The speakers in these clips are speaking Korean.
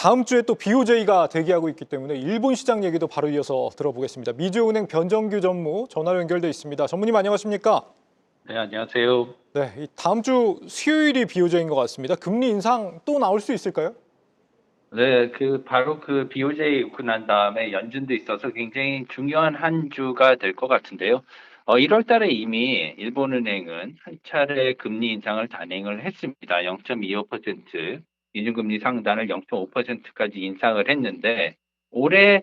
다음 주에 또 BOJ가 대기하고 있기 때문에 일본 시장 얘기도 바로 이어서 들어보겠습니다. 미주은행 변정규 전무 전화로 연결돼 있습니다. 전무님 안녕하십니까? 네, 안녕하세요. 네, 다음 주 수요일이 BOJ인 것 같습니다. 금리 인상 또 나올 수 있을까요? 네, 바로 BOJ 오고 난 다음에 연준도 있어서 굉장히 중요한 한 주가 될 것 같은데요. 1월 달에 이미 일본은행은 한 차례 금리 인상을 단행을 했습니다. 0.25%, 기준금리 상단을 0.5%까지 인상을 했는데, 올해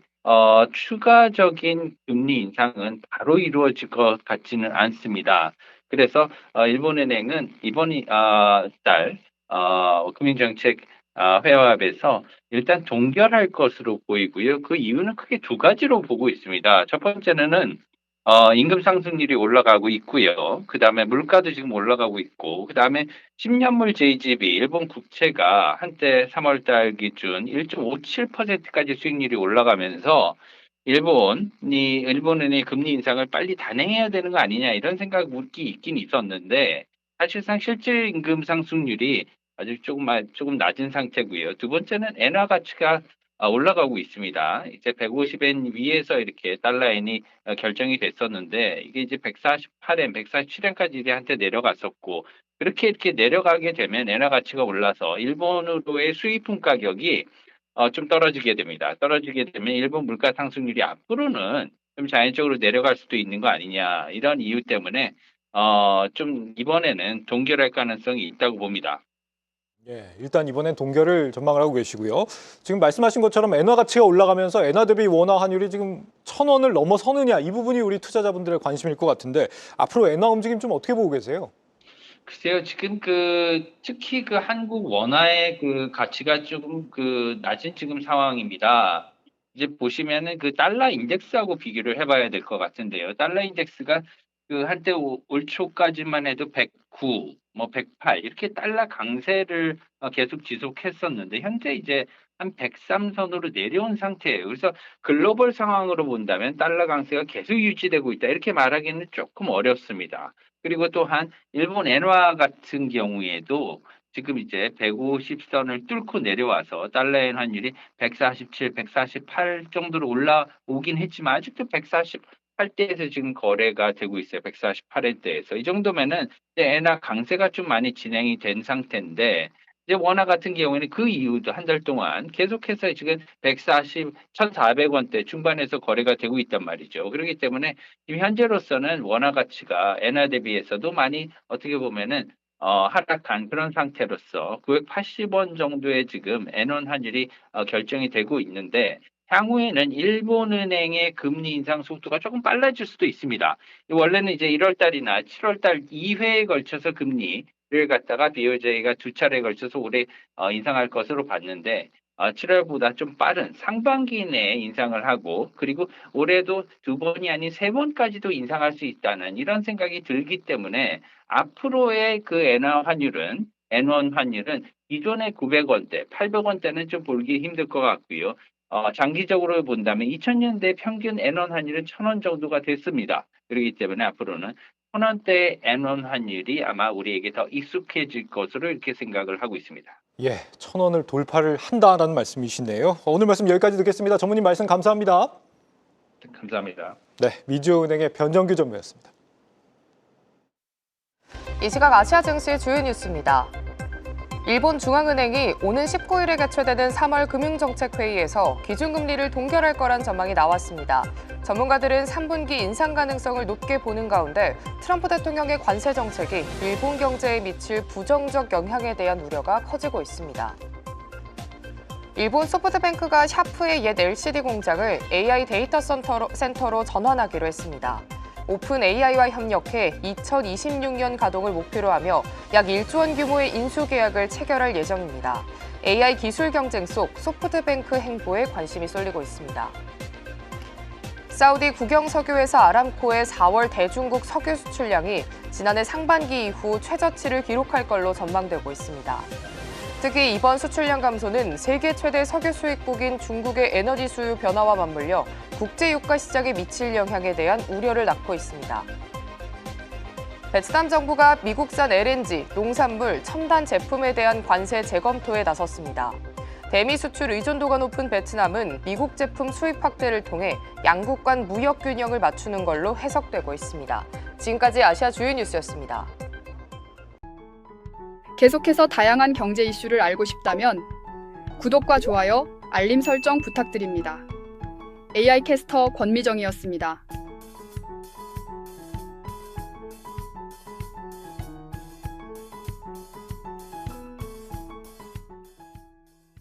추가적인 금리 인상은 바로 이루어질 것 같지는 않습니다. 그래서 일본은행은 이번 달 금융정책 회화합에서 일단 동결할 것으로 보이고요. 그 이유는 크게 두 가지로 보고 있습니다. 첫 번째는 임금 상승률이 올라가고 있고요. 그다음에 물가도 지금 올라가고 있고, 그다음에 10년물 JGB 일본 국채가 한때 3월 달 기준 1.57%까지 수익률이 올라가면서 일본은행이 금리 인상을 빨리 단행해야 되는 거 아니냐 이런 생각이 있긴 있었는데, 사실상 실질 임금 상승률이 아주 조금 낮은 상태고요. 두 번째는 엔화 가치가 올라가고 있습니다. 이제 150엔 위에서 이렇게 달러엔이 결정이 됐었는데, 이게 이제 148엔, 147엔까지 한테 내려갔었고, 그렇게 이렇게 내려가게 되면 엔화 가치가 올라서 일본으로의 수입품 가격이 좀 떨어지게 됩니다. 떨어지게 되면 일본 물가 상승률이 앞으로는 좀 자연적으로 내려갈 수도 있는 거 아니냐, 이런 이유 때문에 좀 이번에는 동결할 가능성이 있다고 봅니다. 예, 일단 이번엔 동결을 전망을 하고 계시고요. 지금 말씀하신 것처럼 엔화 가치가 올라가면서 엔화 대비 원화 환율이 지금 1,000원을 넘어서느냐, 이 부분이 우리 투자자분들의 관심일 것 같은데 앞으로 엔화 움직임 좀 어떻게 보고 계세요? 글쎄요, 지금 특히 한국 원화의 가치가 조금 낮은 지금 상황입니다. 이제 보시면은 달러 인덱스하고 비교를 해봐야 될 것 같은데요. 달러 인덱스가 한때 올 초까지만 해도 109, 뭐 108 이렇게 달러 강세를 계속 지속했었는데, 현재 이제 한 103선으로 내려온 상태예요. 그래서 글로벌 상황으로 본다면 달러 강세가 계속 유지되고 있다, 이렇게 말하기는 조금 어렵습니다. 그리고 또한 일본 엔화 같은 경우에도 지금 이제 150선을 뚫고 내려와서 달러엔 환율이 147, 148 정도로 올라오긴 했지만 아직도 148대에서 지금 거래가 되고 있어요. 148엔대에서. 이 정도면은 이제 엔화 강세가 좀 많이 진행이 된 상태인데, 이제 원화 같은 경우에는 그 이후도 한 달 동안 계속해서 지금 140, 1,400원대 중반에서 거래가 되고 있단 말이죠. 그렇기 때문에 지금 현재로서는 원화 가치가 엔화 대비해서도 많이 어떻게 보면은 하락한 그런 상태로서 980원 정도의 지금 엔원 환율이 결정이 되고 있는데, 향후에는 일본은행의 금리 인상 속도가 조금 빨라질 수도 있습니다. 원래는 이제 1월 달이나 7월 달 2회에 걸쳐서 금리를 갖다가 BOJ가 두 차례에 걸쳐서 올해 인상할 것으로 봤는데, 7월보다 좀 빠른 상반기 내에 인상을 하고, 그리고 올해도 두 번이 아닌 세 번까지도 인상할 수 있다는 이런 생각이 들기 때문에 앞으로의 엔원 환율은 기존의 900원대, 800원대는 좀 보기 힘들 것 같고요. 장기적으로 본다면 2000년대 평균 엔원 환율은 1,000원 정도가 됐습니다. 그렇기 때문에 앞으로는 1,000원대 엔원 환율이 아마 우리에게 더 익숙해질 것으로 이렇게 생각을 하고 있습니다. 예, 1,000원을 돌파를 한다라는 말씀이시네요. 오늘 말씀 여기까지 듣겠습니다. 전무님 말씀 감사합니다. 감사합니다. 네, 미주은행의 변정규 전무였습니다. 이 시각 아시아 증시의 주요 뉴스입니다. 일본 중앙은행이 오는 19일에 개최되는 3월 금융정책회의에서 기준금리를 동결할 거란 전망이 나왔습니다. 전문가들은 3분기 인상 가능성을 높게 보는 가운데 트럼프 대통령의 관세 정책이 일본 경제에 미칠 부정적 영향에 대한 우려가 커지고 있습니다. 일본 소프트뱅크가 샤프의 옛 LCD 공장을 AI 데이터 센터로 전환하기로 했습니다. 오픈 AI와 협력해 2026년 가동을 목표로 하며 약 1조 원 규모의 인수 계약을 체결할 예정입니다. AI 기술 경쟁 속 소프트뱅크 행보에 관심이 쏠리고 있습니다. 사우디 국영석유회사 아람코의 4월 대중국 석유 수출량이 지난해 상반기 이후 최저치를 기록할 걸로 전망되고 있습니다. 특히 이번 수출량 감소는 세계 최대 석유 수입국인 중국의 에너지 수요 변화와 맞물려 국제 유가 시장에 미칠 영향에 대한 우려를 낳고 있습니다. 베트남 정부가 미국산 LNG, 농산물, 첨단 제품에 대한 관세 재검토에 나섰습니다. 대미 수출 의존도가 높은 베트남은 미국 제품 수입 확대를 통해 양국 간 무역 균형을 맞추는 걸로 해석되고 있습니다. 지금까지 아시아 주요 뉴스였습니다. 계속해서 다양한 경제 이슈를 알고 싶다면 구독과 좋아요, 알림 설정 부탁드립니다. AI 캐스터 권미정이었습니다.